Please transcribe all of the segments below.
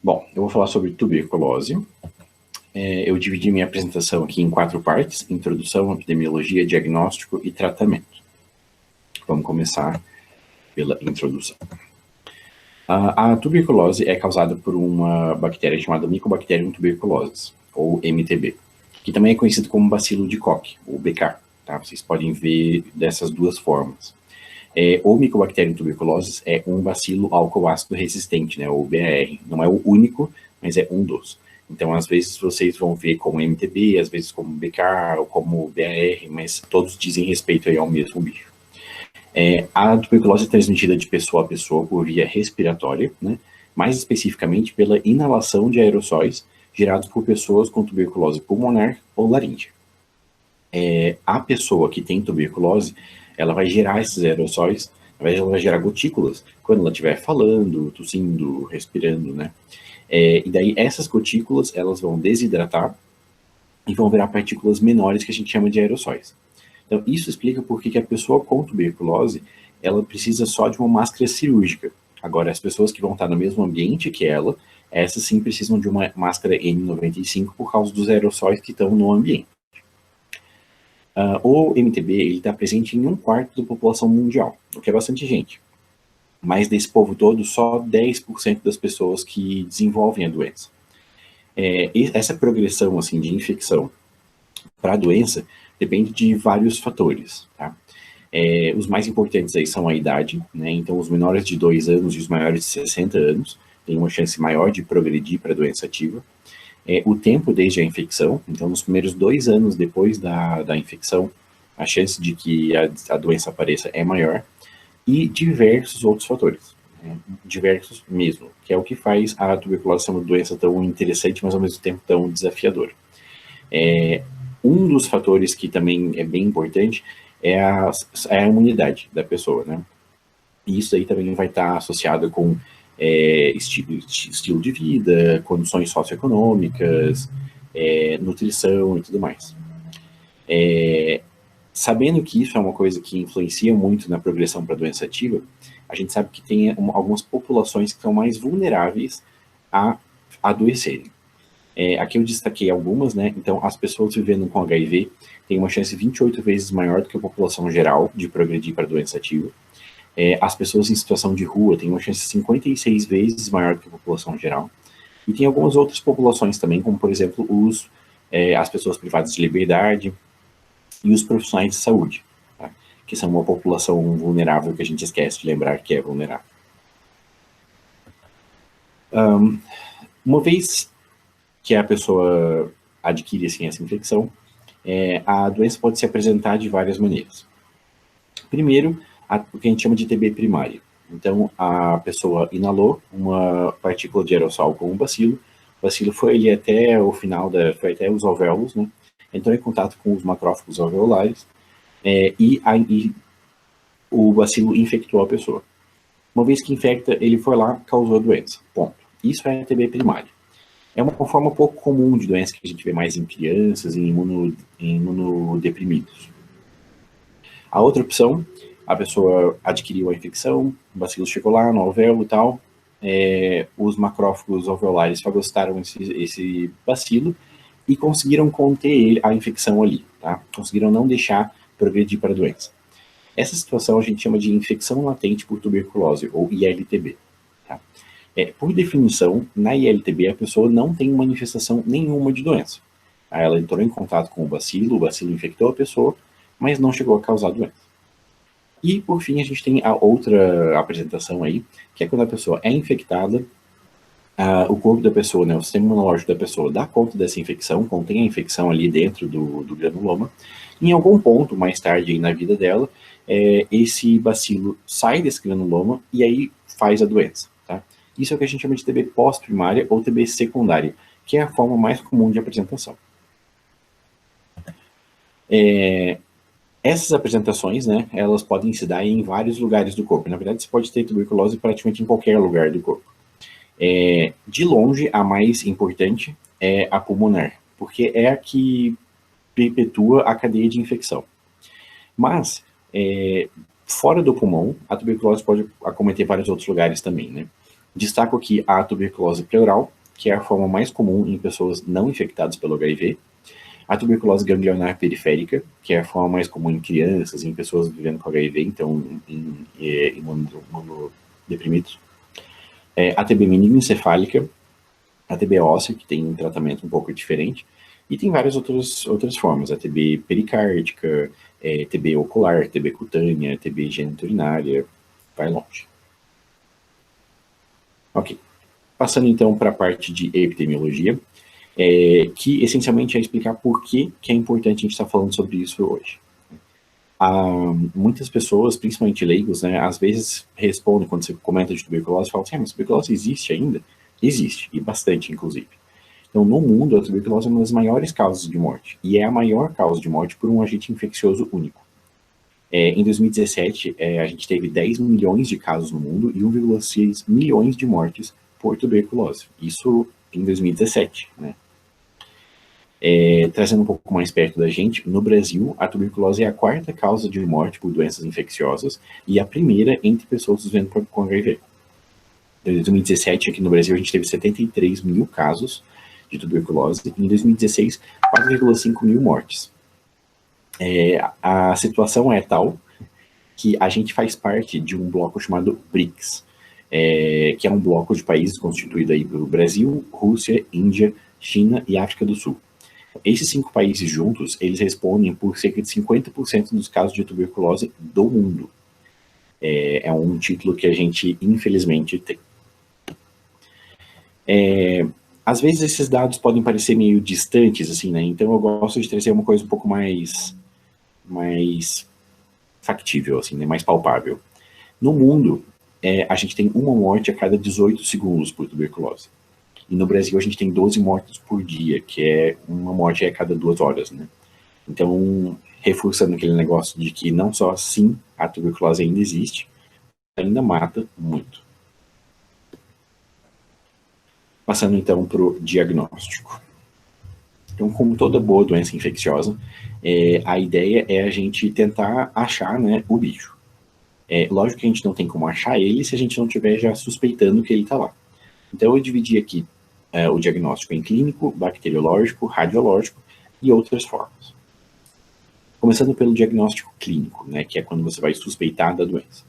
Bom, eu vou falar sobre tuberculose. Eu dividi minha apresentação aqui em 4 partes: introdução, epidemiologia, diagnóstico e tratamento. Vamos começar pela introdução. A tuberculose é causada por uma bactéria chamada Mycobacterium tuberculosis, ou MTB, que também é conhecido como bacilo de Koch, ou BK. Tá? Vocês podem ver dessas duas formas. O Mycobacterium tuberculosis é um bacilo álcool ácido resistente, né, ou BAR. Não é o único, mas é um dos. Então, às vezes, vocês vão ver como MTB, às vezes como BK, ou como BAR, mas todos dizem respeito aí ao mesmo bicho. A tuberculose é transmitida de pessoa a pessoa por via respiratória, né, mais especificamente pela inalação de aerossóis gerados por pessoas com tuberculose pulmonar ou laríngea. A pessoa que tem tuberculose, ela vai gerar esses aerossóis, ela vai gerar gotículas quando ela estiver falando, tossindo, respirando, né? E daí essas gotículas, elas vão desidratar e vão virar partículas menores que a gente chama de aerossóis. Então, isso explica por que a pessoa com tuberculose, ela precisa só de uma máscara cirúrgica. Agora, as pessoas que vão estar no mesmo ambiente que ela, essas sim precisam de uma máscara N95 por causa dos aerossóis que estão no ambiente. O MTB está presente em 1/4 da população mundial, o que é bastante gente. Mas desse povo todo, só 10% das pessoas que desenvolvem a doença. Essa progressão assim, de infecção para a doença depende de vários fatores. Tá? Os mais importantes aí são a idade, né? Então os menores de 2 anos e os maiores de 60 anos têm uma chance maior de progredir para a doença ativa. O tempo desde a infecção, então nos primeiros 2 anos depois da infecção, a chance de que a doença apareça é maior, e diversos outros fatores, né? Diversos mesmo, que é o que faz a tuberculose ser uma doença tão interessante, mas ao mesmo tempo tão desafiadora. Um dos fatores que também é bem importante é a imunidade da pessoa, né? E isso aí também vai estar associado com estilo de vida, condições socioeconômicas, nutrição e tudo mais. Sabendo que isso é uma coisa que influencia muito na progressão para a doença ativa, a gente sabe que tem algumas populações que são mais vulneráveis a adoecerem. Aqui eu destaquei algumas, né? Então, as pessoas vivendo com HIV têm uma chance 28 vezes maior do que a população geral de progredir para a doença ativa. As pessoas em situação de rua têm uma chance 56 vezes maior do que a população geral. E tem algumas outras populações também, como, por exemplo, as pessoas privadas de liberdade e os profissionais de saúde, tá? Que são uma população vulnerável que a gente esquece de lembrar que é vulnerável. Uma vez que a pessoa adquire assim, essa infecção, a doença pode se apresentar de várias maneiras. Primeiro, o que a gente chama de TB primária. Então, a pessoa inalou uma partícula de aerossol com um bacilo, o bacilo foi ali até o final, foi até os alvéolos, né? Entrou em contato com os macrófagos alveolares, e o bacilo infectou a pessoa. Uma vez que infecta, ele foi lá, causou a doença. Ponto. Isso é TB primária. É uma forma pouco comum de doença que a gente vê mais em crianças e em imunodeprimidos. A outra opção, a pessoa adquiriu a infecção, o bacilo chegou lá no alvéolo e tal, os macrófagos alveolares fagocitaram esse bacilo e conseguiram conter a infecção ali, tá? Conseguiram não deixar progredir para a doença. Essa situação a gente chama de infecção latente por tuberculose, ou ILTB. Tá? Por definição, na ILTB a pessoa não tem manifestação nenhuma de doença. Ela entrou em contato com o bacilo infectou a pessoa, mas não chegou a causar doença. E, por fim, a gente tem a outra apresentação aí, que é quando a pessoa é infectada, o corpo da pessoa, né, o sistema imunológico da pessoa dá conta dessa infecção, contém a infecção ali dentro do granuloma. Em algum ponto, mais tarde aí na vida dela, esse bacilo sai desse granuloma e aí faz a doença. Tá? Isso é o que a gente chama de TB pós-primária ou TB secundária, que é a forma mais comum de apresentação. Essas apresentações, né, elas podem se dar em vários lugares do corpo. Na verdade, você pode ter tuberculose praticamente em qualquer lugar do corpo. De longe, a mais importante é a pulmonar, porque é a que perpetua a cadeia de infecção. Mas, fora do pulmão, a tuberculose pode acometer vários outros lugares também, né? Destaco aqui a tuberculose pleural, que é a forma mais comum em pessoas não infectadas pelo HIV, a tuberculose ganglionar periférica, que é a forma mais comum em crianças, em pessoas vivendo com HIV, então em imunodeprimidos, a TB meningoencefálica, a TB óssea, que tem um tratamento um pouco diferente, e tem várias outras formas, a TB pericárdica, TB ocular, TB cutânea, TB geniturinária, vai longe. Ok. Passando então para a parte de epidemiologia, que essencialmente é explicar por que é importante a gente estar falando sobre isso hoje. Muitas pessoas, principalmente leigos, né, às vezes respondem quando você comenta de tuberculose, falam assim, mas tuberculose existe ainda? Existe, e bastante, inclusive. Então, no mundo, a tuberculose é uma das maiores causas de morte, e é a maior causa de morte por um agente infeccioso único. Em 2017, a gente teve 10 milhões de casos no mundo e 1,6 milhões de mortes por tuberculose. Isso em 2017, né? Trazendo um pouco mais perto da gente, no Brasil, a tuberculose é a quarta causa de morte por doenças infecciosas e a primeira entre pessoas vivendo com HIV. Em 2017, aqui no Brasil, a gente teve 73 mil casos de tuberculose e em 2016, 4,5 mil mortes. A situação é tal que a gente faz parte de um bloco chamado BRICS, que é um bloco de países constituído aí pelo Brasil, Rússia, Índia, China e África do Sul. Esses 5 países juntos, eles respondem por cerca de 50% dos casos de tuberculose do mundo. É um título que a gente, infelizmente, tem. Às vezes esses dados podem parecer meio distantes, assim, né? Então eu gosto de trazer uma coisa um pouco mais factível, assim, né? Mais palpável. No mundo, a gente tem uma morte a cada 18 segundos por tuberculose. E no Brasil a gente tem 12 mortes por dia, que é uma morte a cada 2 horas, né? Então, reforçando aquele negócio de que não só sim, a tuberculose ainda existe, ainda mata muito. Passando então para o diagnóstico. Então, como toda boa doença infecciosa, a ideia é a gente tentar achar, né, o bicho. Lógico que a gente não tem como achar ele se a gente não estiver já suspeitando que ele está lá. Então, eu dividi aqui o diagnóstico em clínico, bacteriológico, radiológico e outras formas. Começando pelo diagnóstico clínico, né, que é quando você vai suspeitar da doença.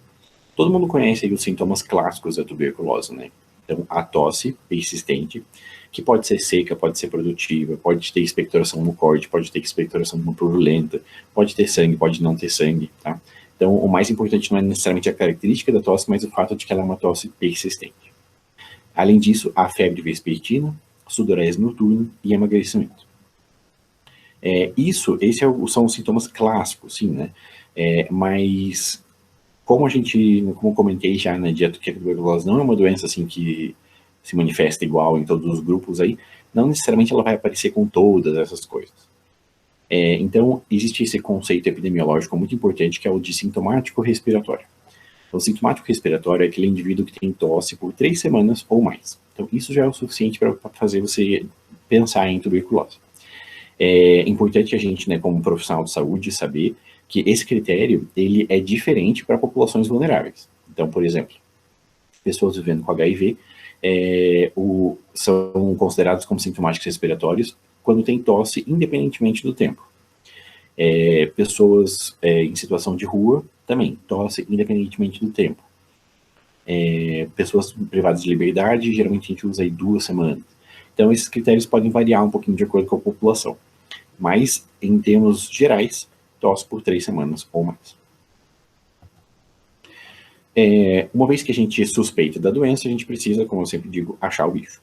Todo mundo conhece aí os sintomas clássicos da tuberculose, né? Então, a tosse persistente, que pode ser seca, pode ser produtiva, pode ter expectoração mucoide, pode ter expectoração purulenta, pode ter sangue, pode não ter sangue, tá? Então, o mais importante não é necessariamente a característica da tosse, mas o fato de que ela é uma tosse persistente. Além disso, a febre vespertina, sudorese noturna e emagrecimento. Esses são os sintomas clássicos, sim, né? Mas, como eu comentei já na dieta, que a tuberculose não é uma doença assim que se manifesta igual em todos os grupos aí, não necessariamente ela vai aparecer com todas essas coisas. Então, existe esse conceito epidemiológico muito importante, que é o de sintomático respiratório. O sintomático respiratório é aquele indivíduo que tem tosse por 3 semanas ou mais. Então, isso já é o suficiente para fazer você pensar em tuberculose. É importante a gente, né, como profissional de saúde, saber que esse critério ele é diferente para populações vulneráveis. Então, por exemplo, pessoas vivendo com HIV são considerados como sintomáticos respiratórios quando tem tosse, independentemente do tempo. Pessoas em situação de rua também, tosse independentemente do tempo. Pessoas privadas de liberdade, geralmente a gente usa aí 2 semanas. Então, esses critérios podem variar um pouquinho de acordo com a população. Mas, em termos gerais, tosse por 3 semanas ou mais. Uma vez que a gente suspeita da doença, a gente precisa, como eu sempre digo, achar o bicho.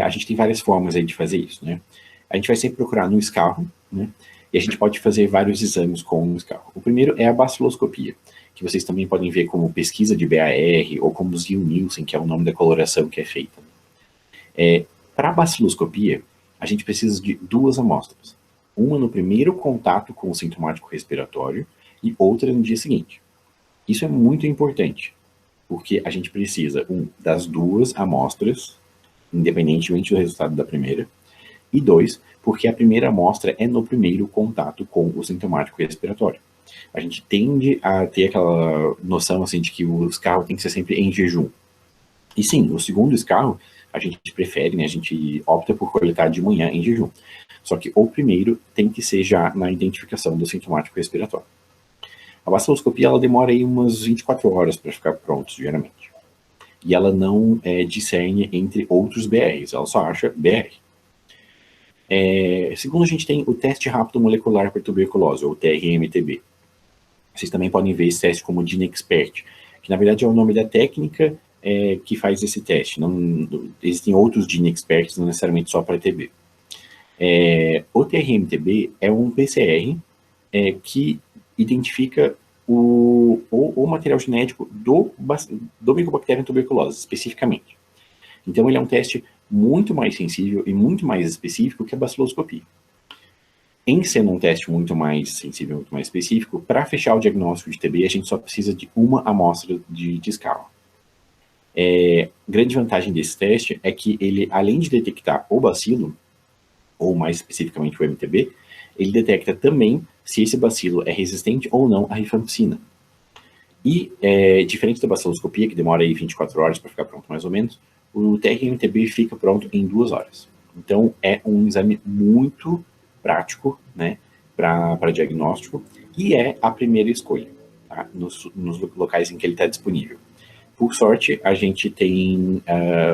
A gente tem várias formas aí de fazer isso, né? A gente vai sempre procurar no escarro, né? E a gente pode fazer vários exames com o escarro. O primeiro é a baciloscopia, que vocês também podem ver como pesquisa de BAR ou como Ziel-Nielsen, que é o nome da coloração que é feita. Para a baciloscopia, a gente precisa de 2 amostras. Uma no primeiro contato com o sintomático respiratório e outra no dia seguinte. Isso é muito importante, porque a gente precisa, das 2 amostras, independentemente do resultado da primeira, e 2, porque a primeira amostra é no primeiro contato com o sintomático respiratório. A gente tende a ter aquela noção assim, de que o escarro tem que ser sempre em jejum. E sim, o segundo escarro, a gente prefere, né, a gente opta por coletar de manhã em jejum. Só que o primeiro tem que ser já na identificação do sintomático respiratório. A baciloscopia, ela demora aí umas 24 horas para ficar pronto, geralmente. E ela não discerne entre outros BRs, ela só acha BR. Segundo, a gente tem o teste rápido molecular para tuberculose, ou TRMTB. Vocês também podem ver esse teste como DINExpert, que na verdade é o nome da técnica que faz esse teste. Não, existem outros DINExperts, não necessariamente só para TB. O TRMTB é um PCR que identifica o material genético do Mycobacterium tuberculose, especificamente. Então, ele é um teste muito mais sensível e muito mais específico que a baciloscopia. Em sendo um teste muito mais sensível, muito mais específico, para fechar o diagnóstico de TB, a gente só precisa de uma amostra de escala. Grande vantagem desse teste é que ele, além de detectar o bacilo, ou mais especificamente o MTB, ele detecta também se esse bacilo é resistente ou não à rifampicina. E, diferente da baciloscopia, que demora aí 24 horas para ficar pronto mais ou menos, o TRMTB fica pronto em 2 horas. Então, é um exame muito prático, né, para diagnóstico, e é a primeira escolha, tá, nos locais em que ele está disponível. Por sorte, a gente tem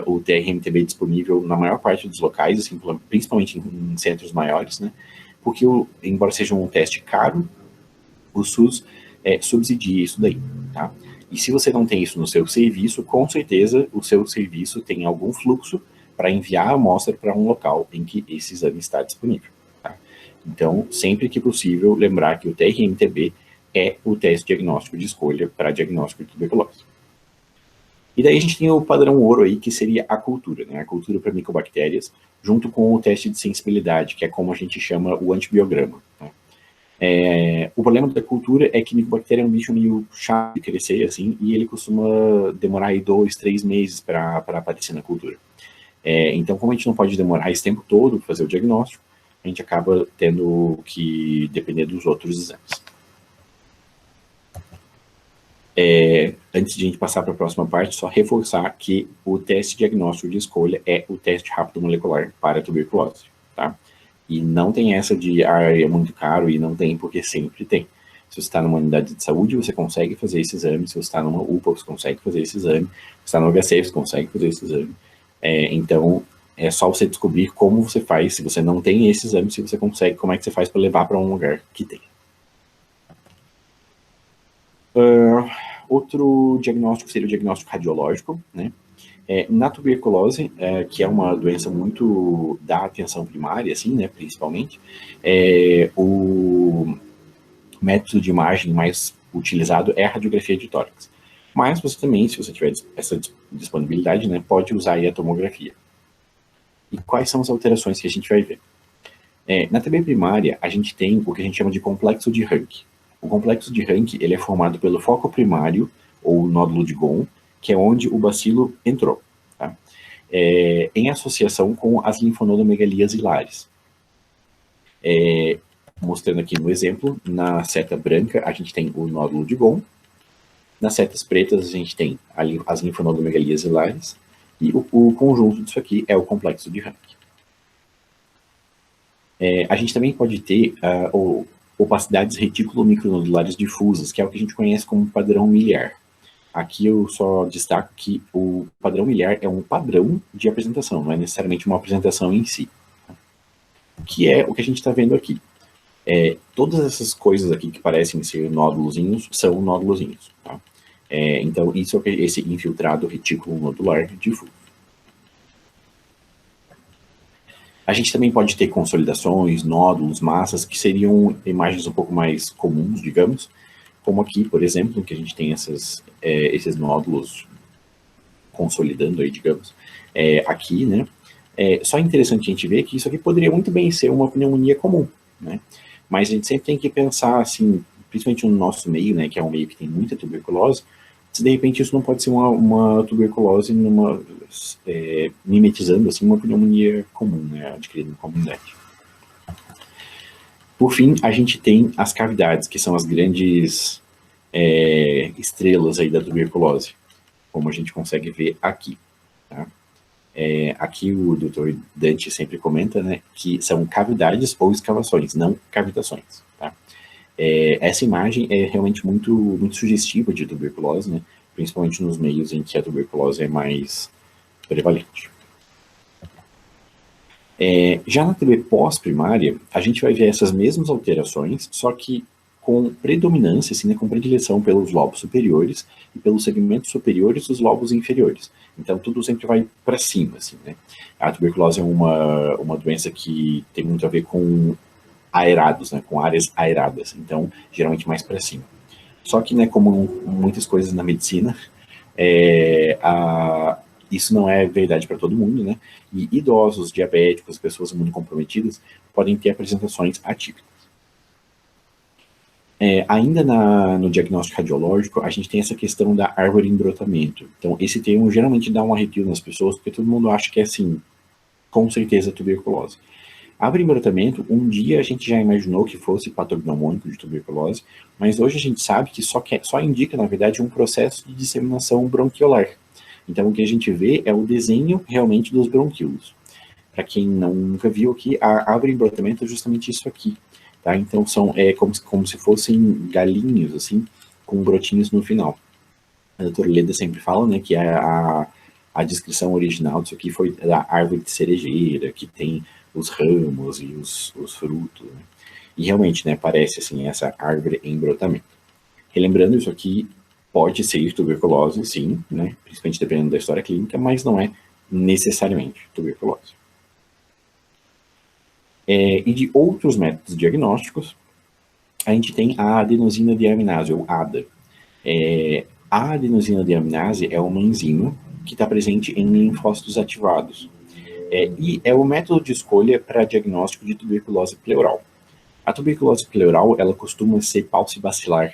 o TRMTB disponível na maior parte dos locais, assim, principalmente em centros maiores, né, porque, embora seja um teste caro, o SUS subsidia isso daí, tá? E se você não tem isso no seu serviço, com certeza o seu serviço tem algum fluxo para enviar a amostra para um local em que esse exame está disponível, tá? Então, sempre que possível, lembrar que o TRMTB é o teste diagnóstico de escolha para diagnóstico de tuberculose. E daí a gente tem o padrão ouro aí, que seria a cultura, né? A cultura para micobactérias, junto com o teste de sensibilidade, que é como a gente chama o antibiograma, tá? O problema da cultura é que micobactéria é um bicho meio chato de crescer, assim, e ele costuma demorar aí 2, 3 meses para aparecer na cultura. Então, como a gente não pode demorar esse tempo todo para fazer o diagnóstico, a gente acaba tendo que depender dos outros exames. Antes de a gente passar para a próxima parte, só reforçar que o teste diagnóstico de escolha é o teste rápido molecular para a tuberculose, tá? E não tem essa de, é muito caro, e não tem, porque sempre tem. Se você está numa unidade de saúde, você consegue fazer esse exame. Se você está numa UPA, você consegue fazer esse exame. Se está no HC, você consegue fazer esse exame. Então, é só você descobrir como você faz. Se você não tem esse exame, se você consegue, como é que você faz para levar para um lugar que tem. Outro diagnóstico seria o diagnóstico radiológico, né? Na tuberculose, que é uma doença muito da atenção primária, assim, né, principalmente, o método de imagem mais utilizado é a radiografia de tórax. Mas você também, se você tiver essa disponibilidade, né, pode usar aí a tomografia. E quais são as alterações que a gente vai ver? Na TB primária, a gente tem o que a gente chama de complexo de Rank. O complexo de Rank, ele é formado pelo foco primário, ou nódulo de Ghon, que é onde o bacilo entrou, tá? Em associação com as linfonodomegalias hilares. Mostrando aqui no exemplo, na seta branca a gente tem o nódulo de Ghon, nas setas pretas a gente tem as linfonodomegalias hilares, e o conjunto disso aqui é o complexo de Rank. A gente também pode ter opacidades reticulomicronodulares difusas, que é o que a gente conhece como padrão miliar. Aqui eu só destaco que o padrão miliar é um padrão de apresentação, não é necessariamente uma apresentação em si. Que é o que a gente está vendo aqui. Todas essas coisas aqui que parecem ser nódulozinhos, são nódulozinhos, tá? Então, isso é esse infiltrado retículo nodular difuso. A gente também pode ter consolidações, nódulos, massas, que seriam imagens um pouco mais comuns, digamos, como aqui, por exemplo, que a gente tem esses nódulos consolidando aí, digamos, aqui, né? Só interessante a gente ver que isso aqui poderia muito bem ser uma pneumonia comum, né? Mas a gente sempre tem que pensar, assim, principalmente no nosso meio, né, que é um meio que tem muita tuberculose, se de repente isso não pode ser uma tuberculose mimetizando, assim, uma pneumonia comum, né, adquirida na comunidade. Por fim, a gente tem as cavidades, que são as grandes estrelas aí da tuberculose, como a gente consegue ver aqui. tá? Aqui o Dr. Dante sempre comenta, né, que são cavidades ou escavações, não cavitações, tá? Essa imagem é realmente muito, muito sugestiva de tuberculose, né, principalmente nos meios em que a tuberculose é mais prevalente. Já na TB pós-primária, a gente vai ver essas mesmas alterações, só que com predominância, assim, né, com predileção pelos lobos superiores e pelos segmentos superiores dos lobos inferiores. Então, tudo sempre vai para cima, assim, né? A tuberculose é uma doença que tem muito a ver com aerados, né, com áreas aeradas. Então, geralmente mais para cima. Só que, né, como muitas coisas na medicina, isso não é verdade para todo mundo, né? E idosos, diabéticos, pessoas imunocomprometidas podem ter apresentações atípicas. Ainda no diagnóstico radiológico, a gente tem essa questão da árvore em brotamento. Então, esse termo geralmente dá um arrepio nas pessoas, porque todo mundo acha que é assim, com certeza, tuberculose. Árvore em brotamento, um dia a gente já imaginou que fosse patognomônico de tuberculose, mas hoje a gente sabe que só indica, na verdade, um processo de disseminação bronquiolar. Então, o que a gente vê é o desenho realmente dos bronquíolos. Para quem nunca viu aqui, a árvore em brotamento é justamente isso aqui. Tá? Então, são como se fossem galinhos, assim, com brotinhos no final. A doutora Leda sempre fala, né, que a descrição original disso aqui foi da árvore de cerejeira, que tem os ramos e os frutos. Né? E realmente, né, parece assim, essa árvore em brotamento. Relembrando, isso aqui pode ser tuberculose, sim, né, principalmente dependendo da história clínica, mas não é necessariamente tuberculose. E de outros métodos diagnósticos, a gente tem a adenosina deaminase, ou ADA. A adenosina deaminase é uma enzima que está presente em linfócitos ativados. E é o método de escolha para diagnóstico de tuberculose pleural. A tuberculose pleural, ela costuma ser paucibacilar.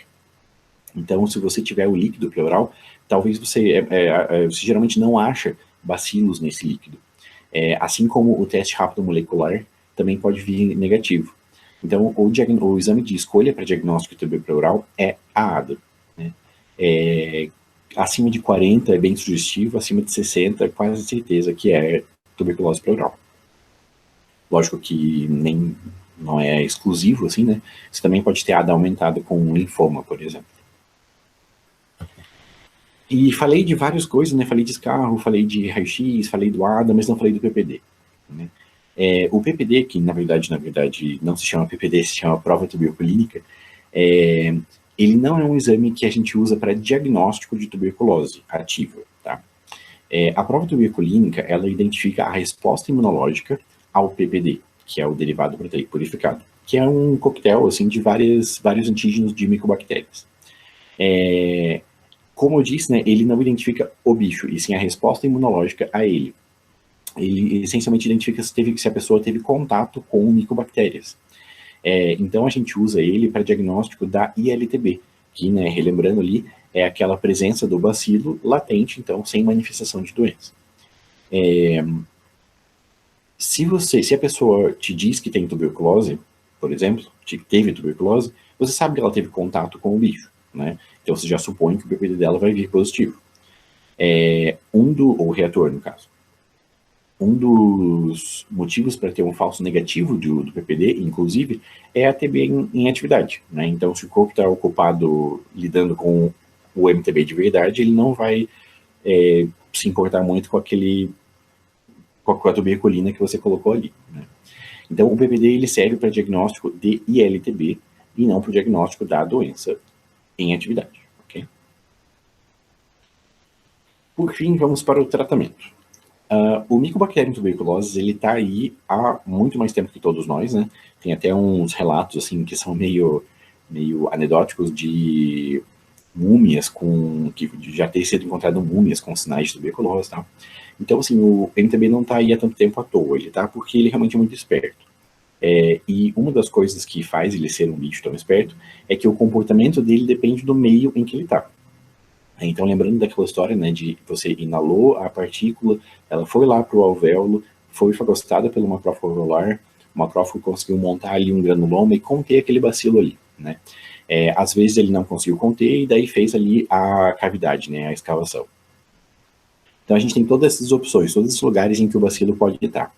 Então, se você tiver o líquido pleural, talvez você geralmente não acha bacilos nesse líquido. Assim como o teste rápido molecular também pode vir negativo. Então, o exame de escolha para diagnóstico de TB pleural é a ADA. Né? Acima de 40 é bem sugestivo, acima de 60 é quase certeza que é tuberculose pleural. Lógico que não é exclusivo, assim, né? Você também pode ter ADA aumentada com linfoma, por exemplo. E falei de várias coisas, né? Falei de escarro, falei de raio-x, falei do ADA, mas não falei do PPD. Né? O PPD, que na verdade não se chama PPD, se chama prova tuberculínica, ele não é um exame que a gente usa para diagnóstico de tuberculose ativa. Tá? A prova tuberculínica, ela identifica a resposta imunológica ao PPD, que é o derivado proteico purificado, que é um coquetel assim, de vários antígenos de micobactérias. Como eu disse, né, ele não identifica o bicho, e sim a resposta imunológica a ele. Ele essencialmente identifica se a pessoa teve contato com micobactérias. Então a gente usa ele para diagnóstico da ILTB, que, né, relembrando ali, é aquela presença do bacilo latente, então sem manifestação de doença. Se a pessoa te diz que tem tuberculose, por exemplo, teve tuberculose, você sabe que ela teve contato com o bicho, né? Então você já supõe que o PPD dela vai vir positivo. Ou reator, no caso. Um dos motivos para ter um falso negativo do PPD, inclusive, é a TB em atividade. Né? Então, se o corpo está ocupado lidando com o MTB de verdade, ele não vai se importar muito com a tuberculina que você colocou ali. Né? Então, o PPD ele serve para diagnóstico de ILTB e não para o diagnóstico da doença em atividade. Okay? Por fim, vamos para o tratamento. O Mycobacterium tuberculosis, ele está aí há muito mais tempo que todos nós, né? Tem até uns relatos, assim, que são meio anedóticos de múmias que já ter sido encontrado múmias com sinais de tuberculose, tá? Então, assim, o MTB não está aí há tanto tempo à toa, ele tá porque ele realmente é muito esperto. E uma das coisas que faz ele ser um bicho tão esperto é que o comportamento dele depende do meio em que ele está. Então, lembrando daquela história, né, de você inalou a partícula, ela foi lá para o alvéolo, foi fagocitada pelo macrófago alveolar, o macrófago conseguiu montar ali um granuloma e conter aquele bacilo ali, né. Às vezes ele não conseguiu conter e daí fez ali a cavidade, né, a escavação. Então a gente tem todas essas opções, todos esses lugares em que o bacilo pode estar.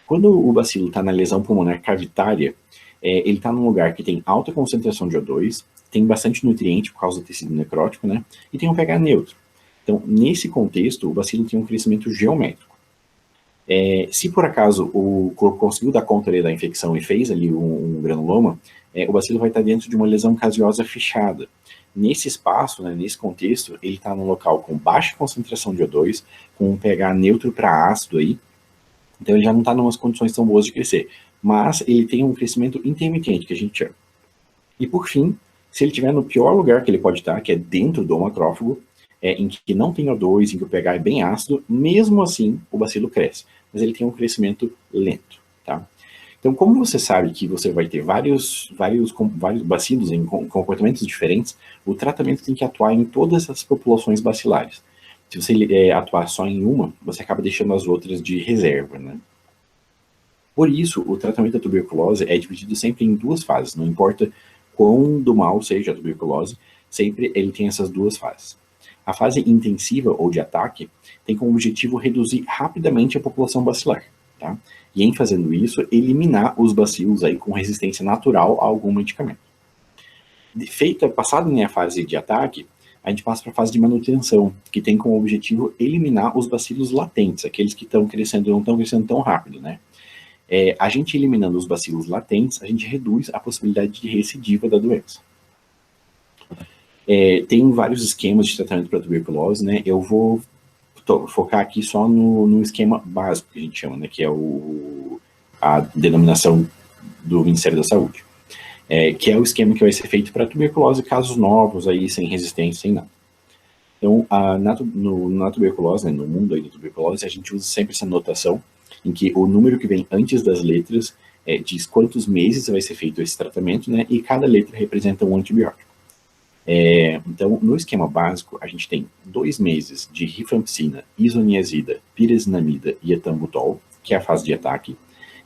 Quando o bacilo está na lesão pulmonar cavitária, ele está num lugar que tem alta concentração de O2, tem bastante nutriente por causa do tecido necrótico, né? E tem um pH neutro. Então, nesse contexto, o bacilo tem um crescimento geométrico. Se por acaso o corpo conseguiu dar conta ali da infecção e fez ali um granuloma, o bacilo vai estar dentro de uma lesão caseosa fechada. Nesse espaço, né, nesse contexto, ele está num local com baixa concentração de O2, com um pH neutro para ácido aí, então ele já não está em umas condições tão boas de crescer, mas ele tem um crescimento intermitente, que a gente chama. E por fim, se ele estiver no pior lugar que ele pode estar, que é dentro do macrófago, em que não tem O2, em que o pH é bem ácido, mesmo assim o bacilo cresce, mas ele tem um crescimento lento, tá? Então, como você sabe que você vai ter vários bacilos em comportamentos diferentes, o tratamento tem que atuar em todas as populações bacilares. Se você atuar só em uma, você acaba deixando as outras de reserva, né? Por isso, o tratamento da tuberculose é dividido sempre em duas fases, não importa quão do mal seja a tuberculose, sempre ele tem essas duas fases. A fase intensiva ou de ataque tem como objetivo reduzir rapidamente a população bacilar, tá? E em fazendo isso, eliminar os bacilos aí com resistência natural a algum medicamento. Passado a fase de ataque, a gente passa para a fase de manutenção, que tem como objetivo eliminar os bacilos latentes, aqueles que estão crescendo, não estão crescendo tão rápido, né? A gente eliminando os bacilos latentes, a gente reduz a possibilidade de recidiva da doença. Tem vários esquemas de tratamento para tuberculose, né? Eu vou focar aqui só no esquema básico, que a gente chama, né? Que é a denominação do Ministério da Saúde. Que é o esquema que vai ser feito para tuberculose, casos novos aí, sem resistência, sem nada. Então, na tuberculose, né, no mundo aí da tuberculose, a gente usa sempre essa notação, em que o número que vem antes das letras diz quantos meses vai ser feito esse tratamento, né, e cada letra representa um antibiótico. Então, no esquema básico, a gente tem 2 meses de rifampicina, isoniazida, piresinamida e etambutol, que é a fase de ataque,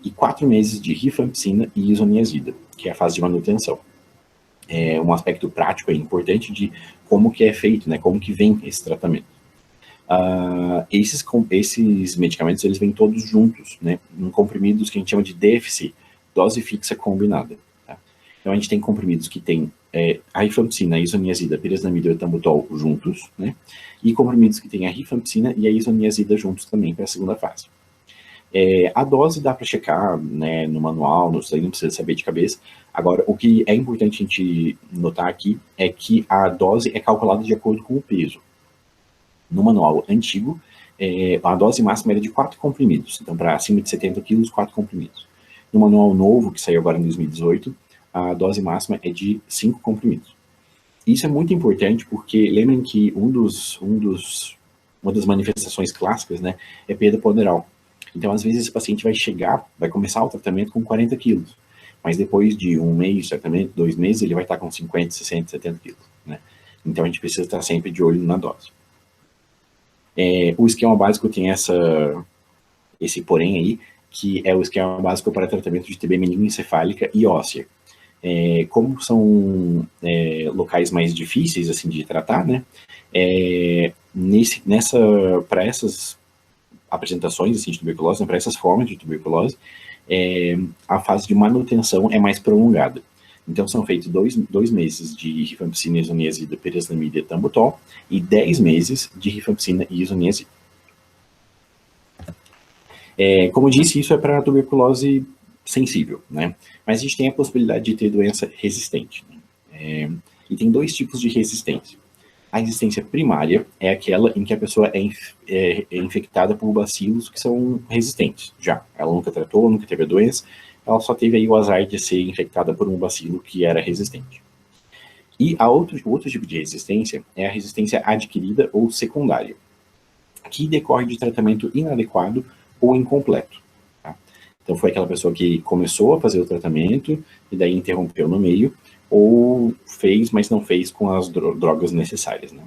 e 4 meses de rifampicina e isoniazida, que é a fase de manutenção. Um aspecto prático importante de como que é feito, né, como que vem esse tratamento. Esses medicamentos, eles vêm todos juntos, né, em comprimidos que a gente chama de DFC, dose fixa combinada. Tá? Então, a gente tem comprimidos que tem a rifampicina, a isoniazida, a piresinamida e o etambutol juntos, né, e comprimidos que tem a rifampicina e a isoniazida juntos também para a segunda fase. A dose dá para checar, né, no manual, isso aí não precisa saber de cabeça. Agora, o que é importante a gente notar aqui é que a dose é calculada de acordo com o peso. No manual antigo, a dose máxima era de 4 comprimidos, então para acima de 70 quilos, 4 comprimidos. No manual novo, que saiu agora em 2018, a dose máxima é de 5 comprimidos. Isso é muito importante porque lembrem que uma das manifestações clássicas, né, é perda poneral. Então, às vezes, esse paciente vai começar o tratamento com 40 quilos, mas depois de 1 mês de tratamento, 2 meses, ele vai estar com 50, 60, 70 quilos, né? Então, a gente precisa estar sempre de olho na dose. O esquema básico tem esse porém aí, que é o esquema básico para tratamento de TB meningoencefálica e óssea. Como são locais mais difíceis assim de tratar, né? Para essas apresentações assim, de tuberculose, né, para essas formas de tuberculose, a fase de manutenção é mais prolongada. Então, são feitos 2 meses de rifampicina, isoniazida, piresinamida e etambutol e 10 meses de rifampicina e isoniazida. Como eu disse, isso é para tuberculose sensível, né? Mas a gente tem a possibilidade de ter doença resistente. Né? E tem 2 tipos de resistência. A resistência primária é aquela em que a pessoa é infectada por bacilos que são resistentes, já. Ela nunca tratou, nunca teve a doença, ela só teve aí o azar de ser infectada por um bacilo que era resistente. E o outro tipo de resistência é a resistência adquirida ou secundária, que decorre de tratamento inadequado ou incompleto. Tá? Então, foi aquela pessoa que começou a fazer o tratamento e daí interrompeu no meio, ou fez, mas não fez com as drogas necessárias, né?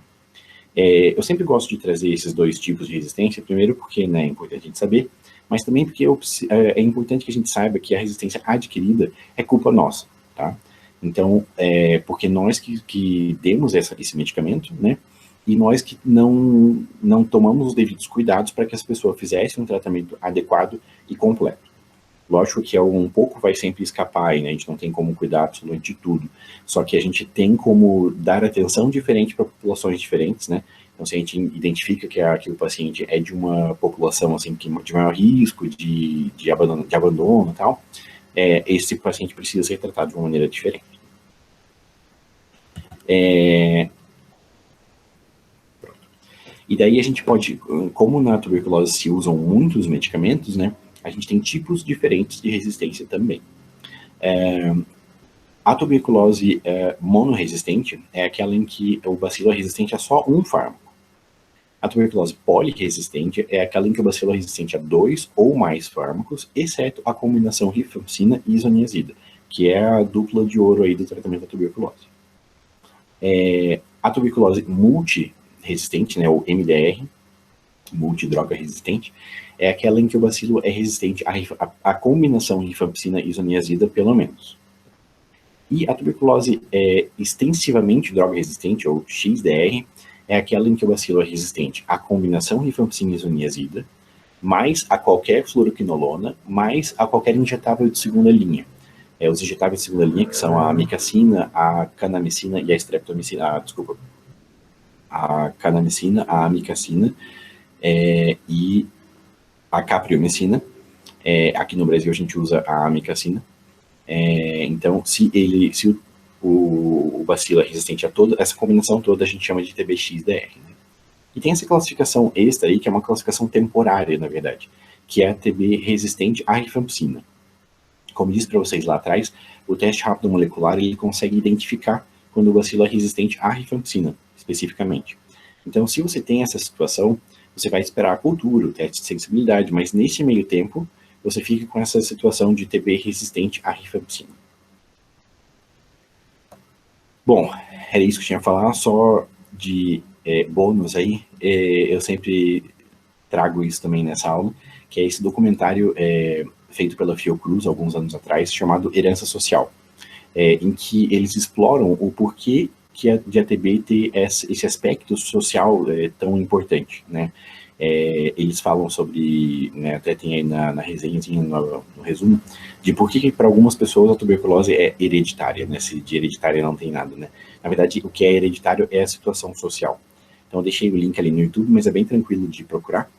Eu sempre gosto de trazer esses 2 tipos de resistência, primeiro porque, né, é importante a gente saber, mas também porque é importante que a gente saiba que a resistência adquirida é culpa nossa, tá? Então, porque nós que demos esse medicamento, né, e nós que não tomamos os devidos cuidados para que as pessoas fizessem um tratamento adequado e completo. Lógico que um pouco vai sempre escapar aí, né? A gente não tem como cuidar absolutamente de tudo. Só que a gente tem como dar atenção diferente para populações diferentes, né? Então, se a gente identifica que o paciente é de uma população assim, de maior risco de abandono e tal, esse paciente precisa ser tratado de uma maneira diferente. E daí a gente pode, como na tuberculose se usam muitos medicamentos, né? A gente tem tipos diferentes de resistência também. A tuberculose monoresistente é aquela em que o bacilo é resistente a só um fármaco. A tuberculose poliresistente é aquela em que o bacilo é resistente a 2 ou mais fármacos, exceto a combinação rifampicina e isoniazida, que é a dupla de ouro aí do tratamento da tuberculose. A tuberculose multiresistente, né, ou MDR, multidroga resistente, é aquela em que o bacilo é resistente à combinação rifampicina e isoniazida, pelo menos. E a tuberculose extensivamente droga resistente, ou XDR, é aquela em que o bacilo é resistente à combinação rifampicina e isoniazida, mais a qualquer fluoroquinolona, mais a qualquer injetável de segunda linha. Os injetáveis de segunda linha, que são a amikacina, a canamicina e a streptomicina, a canamicina, a amikacina e a capriomicina. Aqui no Brasil a gente usa a amikacina. Então, se o bacilo é resistente a toda essa combinação toda, a gente chama de TBXDR. Né? E tem essa classificação extra aí, que é uma classificação temporária, na verdade, que é a TB resistente à rifampicina. Como disse para vocês lá atrás, o teste rápido molecular ele consegue identificar quando o bacilo é resistente à rifampicina, especificamente. Então, se você tem essa situação, você vai esperar a cultura, o teste de sensibilidade, mas nesse meio tempo, você fica com essa situação de TB resistente à rifampicina. Bom, era isso que eu tinha a falar, só de bônus aí, eu sempre trago isso também nessa aula, que é esse documentário feito pela Fiocruz, alguns anos atrás, chamado Herança Social, em que eles exploram o porquê que a TB ter esse aspecto social tão importante, né? Eles falam sobre, né, até tem aí na resenhazinha, no resumo, de por que para algumas pessoas a tuberculose é hereditária, né? Se de hereditária não tem nada, né? Na verdade, o que é hereditário é a situação social. Então eu deixei o link ali no YouTube, mas é bem tranquilo de procurar.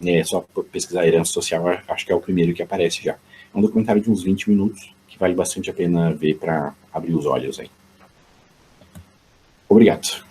É só pesquisar herança social, acho que é o primeiro que aparece já. É um documentário de uns 20 minutos, que vale bastante a pena ver para abrir os olhos aí. Obrigado.